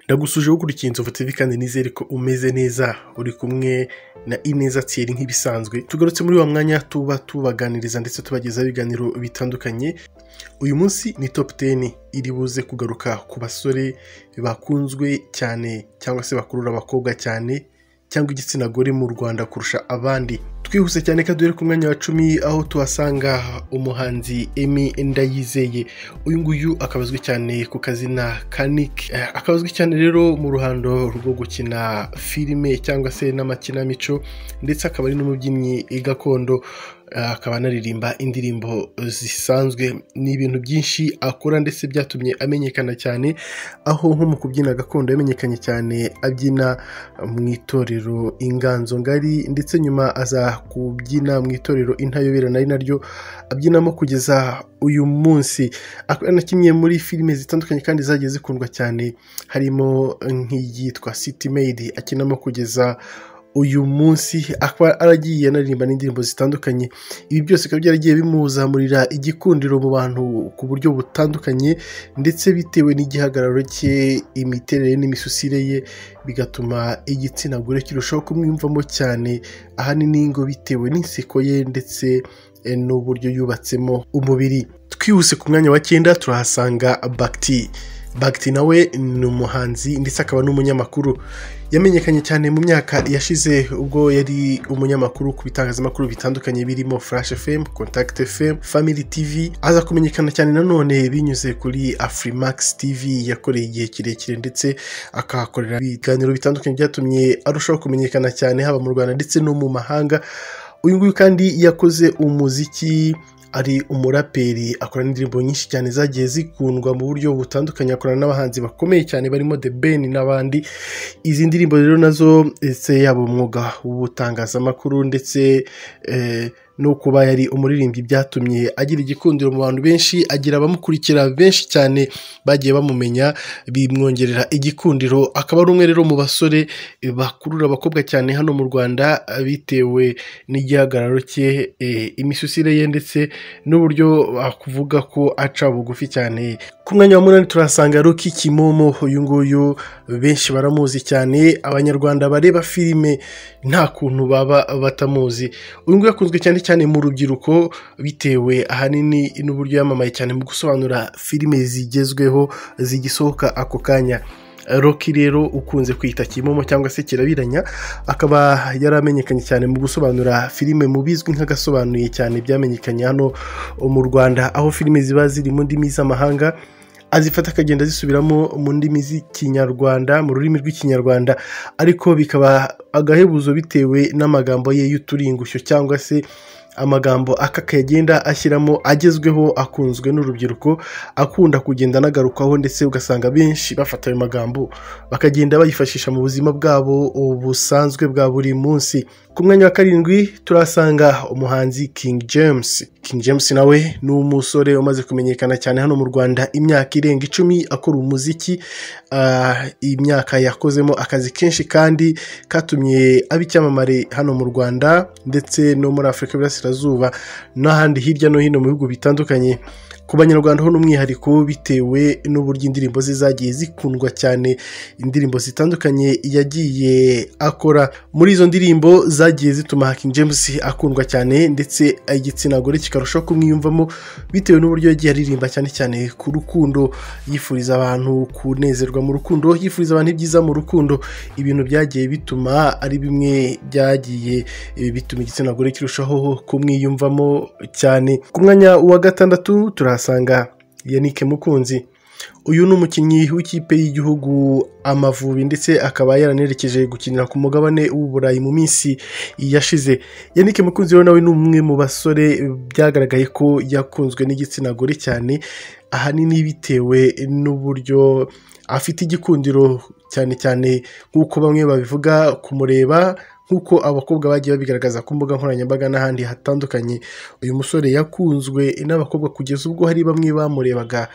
Ndagusuje ukurikiye Inzovu TV kandi nizere ko umeze neza, uri kumwe na Ineza Thierry nk'ibisanzwe. Tugarutse muri wa mwanya tuba tubaganiriza ndetse tubagezaho ibiganiro bitandukanye. Uyu munsi ni top 10 iri buze kugaruka ku basore bakunzwe cyane cyangwa se bakurura abakobwa cyane cyangwa igitsina gore mu Rwanda kurusha abandi. Twihuse cyane kadure ku mwanya wa 10 aho tuhasanga umuhanzi Emmy Ndayizeye. Uyu nguyu akabazwi cyane ku kazina Kanik, akabazwi cyane rero mu ruhando rwo gukina filime cyangwa se n'amakinamico, ndetse akaba ari n'umubyinnyi gakondo, akaba anaririmba indirimbo zisanzwe. Ni ibintu byinshi akora ndetse byatumye amenyekana cyane, aho nko mu kubyina gakondo yamenyekanye cyane abyina mu itorero Inganzo Ngari, ndetse nyuma aza kubyina mu itorero Intayoberana ari naryo abyinamo kugeza uyu munsi. Anakinnye muri filime zitandukanye kandi zagiye zikundwa cyane, harimo nk'iyitwa City Maid akinamo kugeza uyu munsi. Akaba aragiye anaririmba n'indirimbo zitandukanye. Ibi byose bikaba byaragiye bimuzamurira igikundiro mu bantu ku buryo butandukanye, ndetse bitewe n'igihagararo cye, imiterere n'imisusire ye, bigatuma igitsina gore kirushaho kumwiyumvamo cyane, ahanini ngo bitewe n'inseko ye ndetse n'uburyo yubatsemo umubiri. Twihuse ku mwanya wa 9 turahasanga Bakti nawe ni umuhanzi ndetse akaba n'umunyamakuru. Yamenyekanye cyane mu myaka yashize ubwo yari umunyamakuru ku bitangazamakuru bitandukanye birimo Flash FM, Contact FM, Family TV. Aza kumenyekana cyane nanone binyuze kuri Afrimax TV yakoreye igihe kirekire, ndetse akahakorera ibiganiro bitandukanye byatumye arushaho kumenyekana cyane haba mu Rwanda ndetse no mu mahanga. Uyu nguyu kandi yakoze umuziki, ari umuraperi, akora n'indirimbo nyinshi cyane zagiye zikundwa mu buryo butandukanye, akorana n'abahanzi bakomeye cyane barimo The Ben n'abandi. Izi ndirimbo rero nazo ese yaba umwuga w'ubutangazamakuru ndetse no kuba yari umuririmbyi byatumye agira igikundiro mu bantu benshi, agira abamukurikira benshi cyane bagiye bamumenya, bimwongerera igikundiro. Akaba ari umwe rero mu basore bakurura abakobwa cyane hano mu Rwanda bitewe n'igihagararo cye, imisusire ye ndetse n'uburyo akuvuga ko aca bugufi cyane. Ku mwanya wa 8 turasanga Rocky Kimomo. Uyu nguyu benshi baramuzi cyane, abanyarwanda bareba filime nta kuntu baba batamuzi. Uyu nguyu yakunzwe cyane mu rubyiruko bitewe ahanini n'uburyo yamamaye cyane mu gusobanura filime zigezweho zigisohoka ako kanya. Rocky rero ukunze kwita Kimomo cyangwa se Kirabiranya, akaba yaramenyekanye cyane mu gusobanura filime mu bizwi nk'agasobanuye cyane, byamenyekanye hano mu Rwanda, aho filime ziba ziri mu ndimi z'amahanga azifata akagenda zisubiramo mu ndimi z'ikinyarwanda, mu rurimi rw'ikinyarwanda, ariko bikaba agahebuzo bitewe n'amagambo ye y'uturingushyo cyangwa se amagambo akakagenda ashyiramo agezweho, akunzwe n'urubyiruko, akunda kugenda anagarukaho, ndetse ugasanga benshi bafata ayo magambo bakagenda bayifashisha mu buzima bwabo busanzwe bwa buri munsi. Ku mwanya wa 7 turasanga umuhanzi King James nawe ni umusore umaze kumenyekana cyane hano mu Rwanda imyaka irenga 10 akora umuziki. Imyaka yakozemo akazi kenshi kandi katumye abicyamamare hano mu Rwanda ndetse no muri Afrika y'Iburasirazuba n'ahandi hirya no hino mu bihugu bitandukanye. Ku banyarwanda ho n'umwihariko bitewe n'uburyo indirimbo ze zagiye zikundwa cyane, indirimbo zitandukanye yagiye akora. Muri izo ndirimbo zagiye zituma King James akundwa cyane, ndetse igitsina gore kikarushaho kumwiyumvamo bitewe n'uburyo yagiye aririmba cyane cyane ku rukundo, yifuriza abantu kunezerwa mu rukundo, yifuriza abantu ibyiza mu rukundo. Ibintu byagiye bituma ari bimwe byagiye bituma igitsina gore kirushaho kumwiyumvamo cyane. Ku mwanya wa 6 turasanga Yannick Mukunzi. Uyu ni umukinnyi w'ikipe y'igihugu Amavubi, ndetse akaba yaranerekeje gukinira ku mugabane w'Uburayi mu minsi yashize. Yannick Mukunzi rero nawe ni umwe mu basore byagaragaye ko yakunzwe n'igitsina gore cyane, ahanini bitewe n'uburyo afite igikundiro cyane cyane nk'uko bamwe babivuga kumureba, nk'uko abakobwa bagiye babigaragaza ku mbuga nkoranyambaga n'ahandi hatandukanye. Uyu musore yakunzwe n'abakobwa kugeza ubwo hari bamwe bamurebaga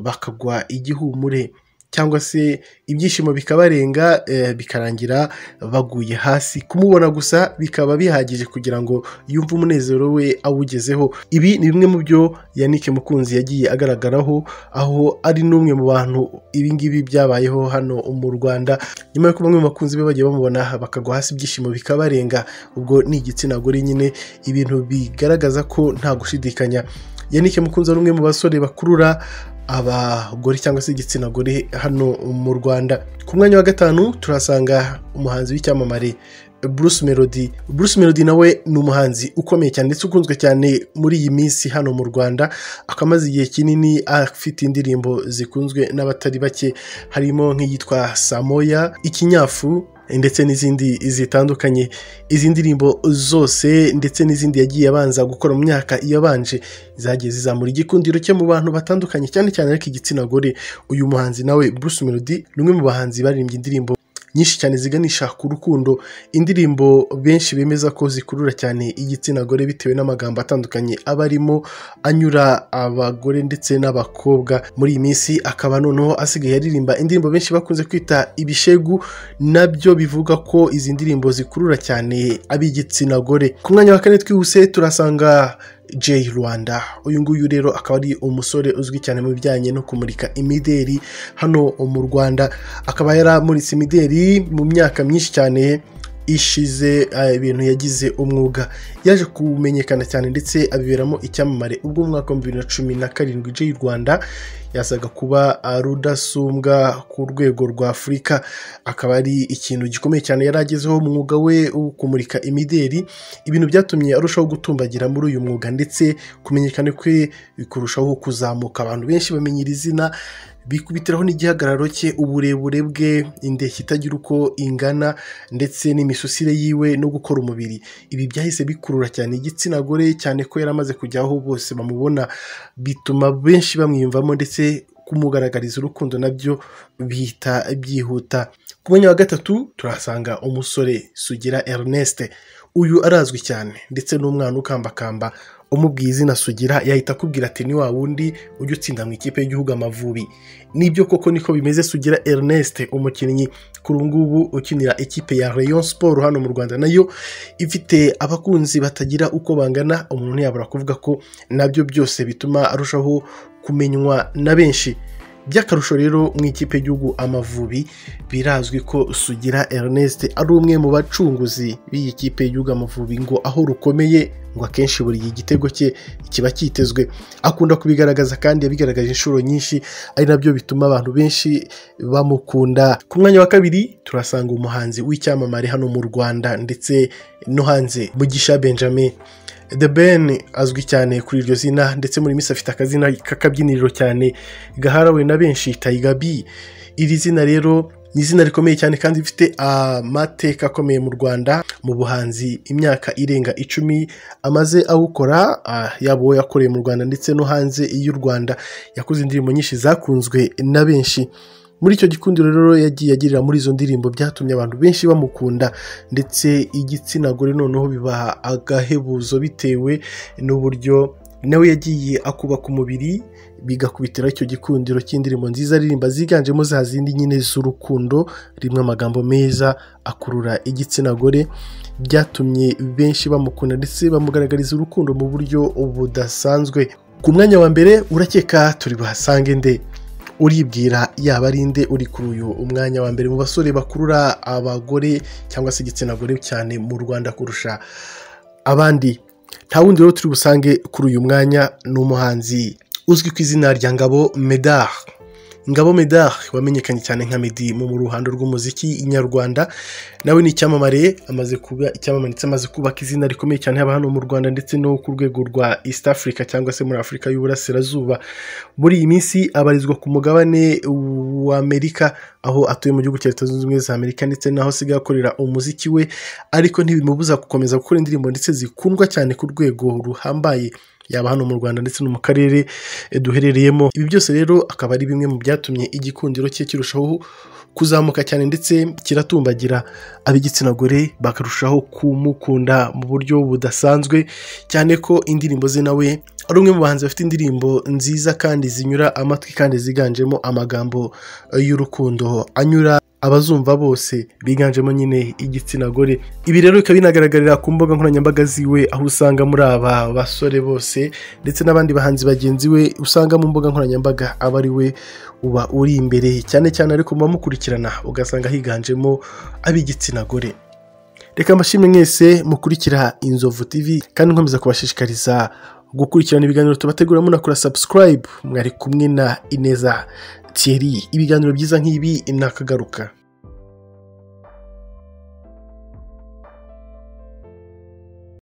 bakagwa igihumure. cyangwa se ibyishimo bikabarenga bikarangira baguye hasi. Kumubona gusa bikaba bihagije kugira ngo yumve umunezero we awugezeho. Ibi ni bimwe mu byo Yannick Mukunzi yagiye agaragaraho, aho ari n'umwe mu bantu ibi ngibi byabayeho hano mu Rwanda, nyuma y'uko bamwe mu bakunzi be bagiye bamubona bakagwa hasi ibyishimo bikabarenga. Ubwo ni igitsina gore nyine, ibintu bigaragaza ko nta gushidikanya Yannick Mukunzi ari umwe mu basore bakurura abagore cyangwa se igitsina gore hano mu Rwanda. Ku mwanya wa gatanu turasanga umuhanzi w'icyamamare Bruce Melody. Bruce Melody nawe ni umuhanzi ukomeye cyane ndetse ukunzwe cyane muri iyi minsi hano mu Rwanda, akamaze igihe kinini afite indirimbo zikunzwe n'abatari bake, harimo nk'iyitwa Samoya, Ikinyafu ndetse n'izindi zitandukanye. Izi ndirimbo zose ndetse n'izindi yagiye abanza gukora mu myaka yabanje zagiye zizamura igikundiro cye mu bantu batandukanye, cyane cyane ariko igitsina gore. Uyu muhanzi nawe Bruce Melody ni umwe mu bahanzi baririmbye indirimbo nyinshi cyane ziganisha ku rukundo, indirimbo benshi bemeza ko zikurura cyane igitsina gore bitewe n'amagambo atandukanye aba arimo anyura abagore ndetse n'abakobwa. Muri iyi minsi akaba noneho asigaye aririmba indirimbo benshi bakunze kwita ibishegu, nabyo bivuga ko izi ndirimbo zikurura cyane ab'igitsina gore. Ku mwanya wa kane twihuse turasanga Jay Rwanda. Uyu nguyu rero akaba ari umusore uzwi cyane mu bijyanye no kumurika imideri hano mu Rwanda, akaba yaramuritse imideri mu myaka myinshi cyane ishize. Ibintu yagize umwuga, yaje kumenyekana cyane ndetse abiberamo icyamamare ubwo mu mwaka wa 2017 Jay Rwanda yasaga kuba rudasumbwa ku rwego rwa Afurika. Akaba ari ikintu gikomeye cyane yaragezeho mu mwuga we wo kumurika imideri, ibintu byatumye arushaho gutumbagira muri uyu mwuga ndetse kumenyekana kwe bikurushaho kuzamuka. Abantu benshi bamenyira izina, bikubitiraho n'igihagararo cye, uburebure bwe, indeshyi itagira uko ingana ndetse n'imisusire yiwe no gukora umubiri. Ibi byahise bikurura cyane igitsina gore, cyane ko yaramaze kujyaho bose bamubona, bituma benshi bamwiyumvamo ndetse kumugaragariza urukundo nabyo bihita byihuta. Ku mwanya wa gatatu turahasanga umusore Sugira Ernest. Uyu arazwi cyane ndetse n'umwana ukambakamba, umubwiye izina Sugira yahita akubwira ati ni wa wundi ujya utsinda mu ikipe y'igihugu Amavubi. Nibyo koko niko bimeze. Sugira Ernest, umukinnyi kuri ngubu ukinira ikipe ya Rayon Sport hano mu Rwanda, nayo ifite abakunzi batagira uko bangana. Umuntu ntiyabura kuvuga ko nabyo byose bituma arushaho kumenywa na benshi. By'akarusho rero mu ikipe y'igihugu Amavubi birazwi ko Sugira Ernest ari umwe mu bacunguzi b'iyi kipe y'igihugu Amavubi, ngo aho rukomeye ngo akenshi buri igitego cye kiba kitezwe. Akunda kubigaragaza kandi yabigaragaje inshuro nyinshi, ari nabyo bituma abantu benshi bamukunda. Ku mwanya wa kabiri turasanga umuhanzi w'icyamamare hano mu Rwanda ndetse no hanze, Mugisha Benjamin. The Ben azwi cyane kuri iryo zina ndetse muri minsi afite akazina k'akabyiniriro cyane gaharawe na benshi, Tiger B. Iri zina rero ni izina rikomeye cyane kandi rifite amateka akomeye mu Rwanda mu buhanzi. Imyaka irenga 10 amaze awukora, yaba uwo yakoreye mu Rwanda ndetse no hanze y'u Rwanda. Yakoze indirimbo nyinshi zakunzwe na benshi. Muri icyo gikundiro rero yagiye agirira muri izo ndirimbo byatumye abantu benshi bamukunda, ndetse igitsina gore noneho bibaha agahebuzo bitewe n'uburyo nawe yagiye akubaka umubiri, bigakubitira icyo gikundiro cy'indirimbo nziza aririmba ziganjemo za zindi nyine z'urukundo, rimwe amagambo meza akurura igitsina gore. Byatumye benshi bamukunda ndetse bamugaragariza urukundo mu buryo budasanzwe. Ku mwanya wa mbere urakeka turi buhasange nde? Uribwira yaba ari nde uri kuri uyu umwanya wa mbere mu basore bakurura abagore cyangwa se igitsina gore cyane mu Rwanda kurusha abandi? Nta wundi rero turi busange kuri uyu mwanya, ni umuhanzi uzwi ku izina rya Ngabo Medard. Ngabo Medard wamenyekanye cyane nka Meddy mu ruhando rw'umuziki nyarwanda, nawe ni icyamamare, amaze kuba icyamamare ndetse amaze kubaka izina rikomeye cyane haba hano mu Rwanda ndetse no ku rwego rwa East Africa cyangwa se muri Afurika y'Uburasirazuba. Muri iyi minsi abarizwa ku mugabane wa Amerika, aho atuye mu gihugu cya Leta Zunze Ubumwe za Amerika ndetse naho asigaye akorera umuziki we, ariko ntibimubuza gukomeza gukora indirimbo ndetse zikundwa cyane ku rwego ruhambaye yaba hano mu Rwanda ndetse no mu karere duherereyemo. Ibi byose rero akaba ari bimwe mu byatumye igikundiro cye kirushaho kuzamuka cyane ndetse kiratumbagira, ab'igitsina gore bakarushaho kumukunda mu buryo budasanzwe, cyane ko indirimbo ze nawe ari umwe mu bahanzi bafite indirimbo nziza kandi zinyura amatwi kandi ziganjemo amagambo y'urukundo anyura abazumva bose biganjemo nyine igitsina gore. Ibi rero bikaba binagaragarira ku mbuga nkoranyambaga ziwe, aho usanga muri aba basore bose ndetse n'abandi bahanzi bagenzi we usanga mu mbuga nkoranyambaga aba ari we uba uri imbere cyane cyane, ariko mubamukurikirana ugasanga higanjemo ab'igitsina gore. Reka mbashimire mwese mukurikira Inzovu TV kandi nkomeza kubashishikariza gukurikirana ibiganiro tubategura munakora subscribe. Mwari kumwe na Ineza Thierry, ibiganiro byiza nk'ibi nakagaruka.